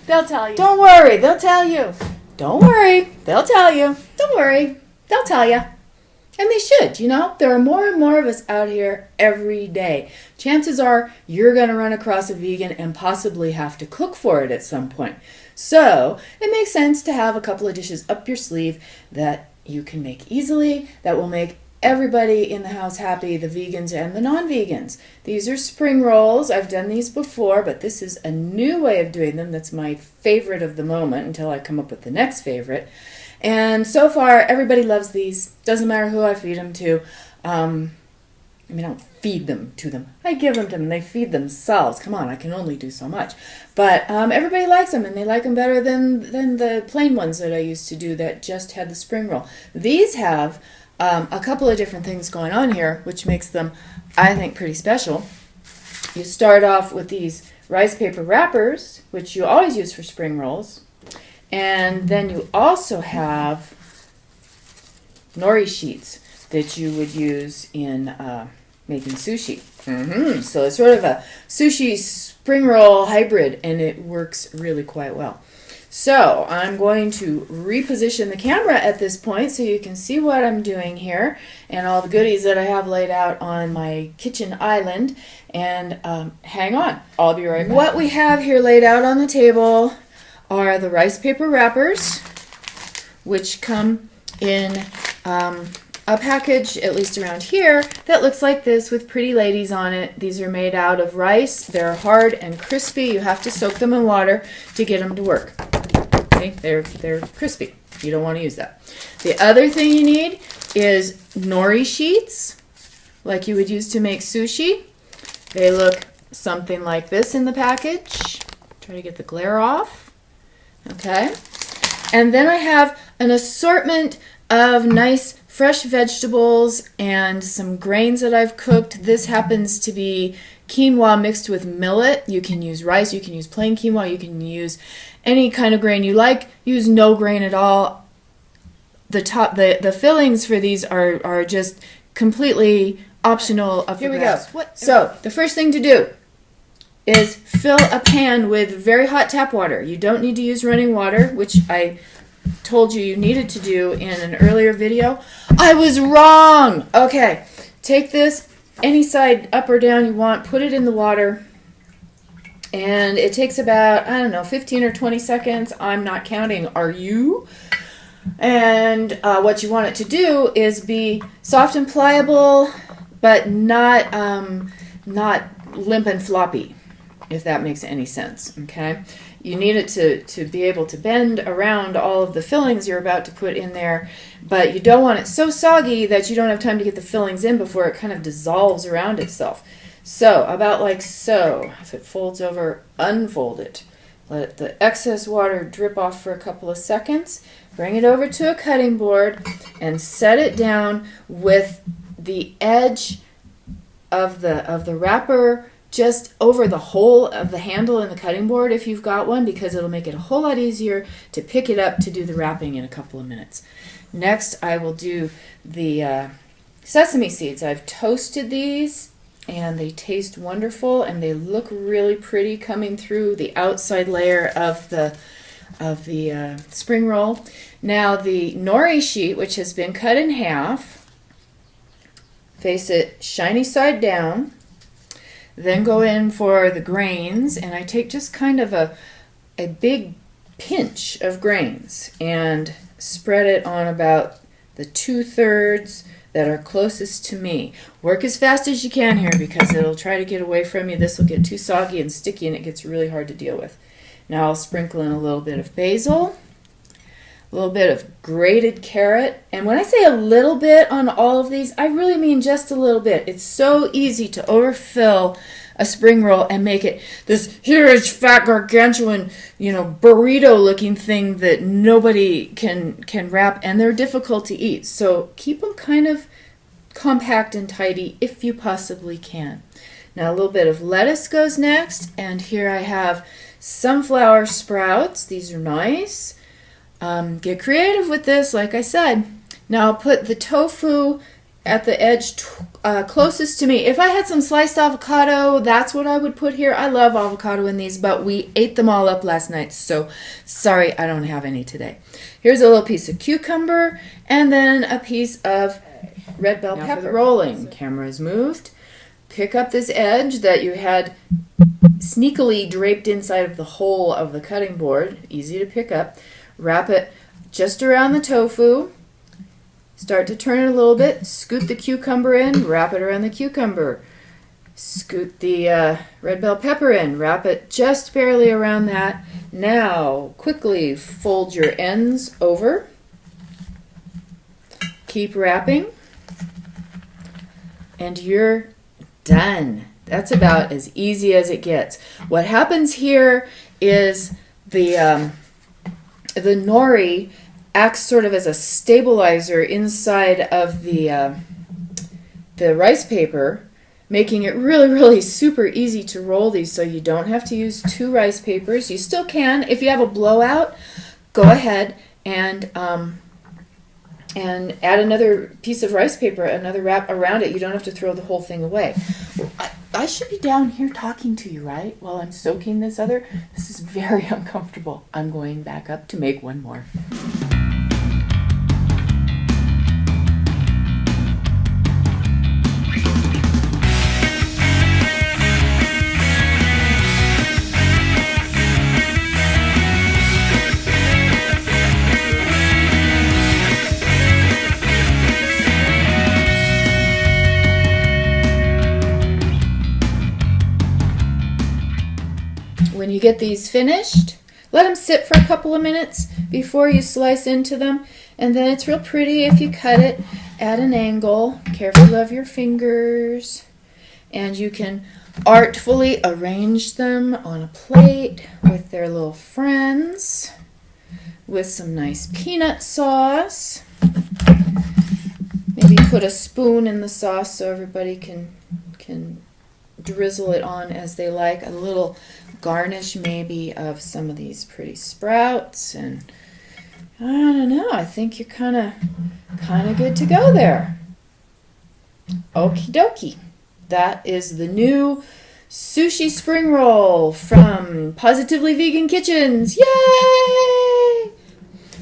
They'll tell you. Don't worry, they'll tell you. Don't worry, they'll tell you. Don't worry, they'll tell you. And they should, you know. There are more and more of us out here every day. Chances are you're going to run across a vegan and possibly have to cook for it at some point. So it makes sense to have a couple of dishes up your sleeve that you can make easily, that will make everybody in the house happy, the vegans and the non-vegans. These are spring rolls. I've done these before, but this is a new way of doing them. That's my favorite of the moment until I come up with the next favorite. And so far, everybody loves these. Doesn't matter who I feed them to. I don't feed them to them. I give them to them. They feed themselves. Come on, I can only do so much. But everybody likes them, and they like them better than the plain ones that I used to do that just had the spring roll. These have a couple of different things going on here, which makes them, I think, pretty special. You start off with these rice paper wrappers, which you always use for spring rolls. And then you also have nori sheets that you would use in making sushi. So it's sort of a sushi spring roll hybrid, and it works really quite well. So I'm going to reposition the camera at this point so you can see what I'm doing here and all the goodies that I have laid out on my kitchen island. And hang on, I'll be right back. What we have here laid out on the table are the rice paper wrappers, which come in a package, at least around here, that looks like this with pretty ladies on it. These are made out of rice. They're hard and crispy. You have to soak them in water to get them to work. Okay, they're crispy. You don't want to use that. The other thing you need is nori sheets, like you would use to make sushi. They look something like this in the package. Try to get the glare off. Okay, and then I have an assortment of nice fresh vegetables and some grains that I've cooked. This happens to be quinoa mixed with millet. You can use rice, you can use plain quinoa, you can use any kind of grain you like. Use no grain at all. The fillings for these are just completely optional. Here we go. So the first thing to do is fill a pan with very hot tap water. You don't need to use running water, which I told you needed to do in an earlier video. I was wrong! Okay, take this any side up or down you want, put it in the water, and it takes about, 15 or 20 seconds. I'm not counting. Are you? And what you want it to do is be soft and pliable, but not limp and floppy, if that makes any sense, okay? You need it to be able to bend around all of the fillings you're about to put in there, but you don't want it so soggy that you don't have time to get the fillings in before it kind of dissolves around itself. So, about like so. If it folds over, unfold it. Let the excess water drip off for a couple of seconds. Bring it over to a cutting board and set it down with the edge of the wrapper just over the hole of the handle in the cutting board if you've got one, because it'll make it a whole lot easier to pick it up to do the wrapping in a couple of minutes. Next, I will do the sesame seeds. I've toasted these, and they taste wonderful, and they look really pretty coming through the outside layer of the spring roll. Now the nori sheet, which has been cut in half, face it shiny side down. Then go in for the grains, and I take just kind of a big pinch of grains and spread it on about the 2/3 that are closest to me. Work as fast as you can here because it'll try to get away from you. This will get too soggy and sticky, and it gets really hard to deal with. Now I'll sprinkle in a little bit of basil, a little bit of grated carrot. And when I say a little bit on all of these, I really mean just a little bit. It's so easy to overfill a spring roll and make it this huge, fat, gargantuan, burrito-looking thing that nobody can wrap, and they're difficult to eat. So keep them kind of compact and tidy if you possibly can. Now a little bit of lettuce goes next, and here I have sunflower sprouts. These are nice. Get creative with this, like I said. Now I'll put the tofu at the edge closest to me. If I had some sliced avocado, that's what I would put here. I love avocado in these, but we ate them all up last night, so sorry I don't have any today. Here's a little piece of cucumber and then a piece of red bell pepper. For the rolling, camera is moved. Pick up this edge that you had sneakily draped inside of the hole of the cutting board. Easy to pick up. Wrap it just around the tofu. Start to turn it a little bit. Scoot the cucumber in. Wrap it around the cucumber. Scoot the red bell pepper in. Wrap it just barely around that. Now, quickly fold your ends over. Keep wrapping. And you're done. That's about as easy as it gets. What happens here is the nori acts sort of as a stabilizer inside of the rice paper, making it really, really super easy to roll these, so you don't have to use 2 rice papers. You still can. If you have a blowout, go ahead and add another piece of rice paper, another wrap around it. You don't have to throw the whole thing away. I should be down here talking to you, right? While I'm soaking this other. This is very uncomfortable. I'm going back up to make one more. When you get these finished, let them sit for a couple of minutes before you slice into them, and then it's real pretty if you cut it at an angle. Careful of your fingers, and you can artfully arrange them on a plate with their little friends, with some nice peanut sauce. Maybe put a spoon in the sauce so everybody can drizzle it on as they like. A little garnish maybe of some of these pretty sprouts, and I don't know, I think you're kind of good to go there. Okie dokie. That is the new sushi spring roll from Positively Vegan Kitchens. Yay!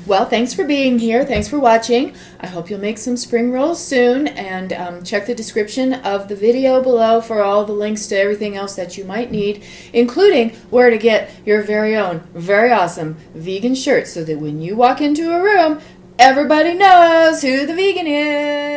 Well, thanks for being here. Thanks for watching. I hope you'll make some spring rolls soon, and check the description of the video below for all the links to everything else that you might need, including where to get your very own, very awesome vegan shirt so that when you walk into a room, everybody knows who the vegan is.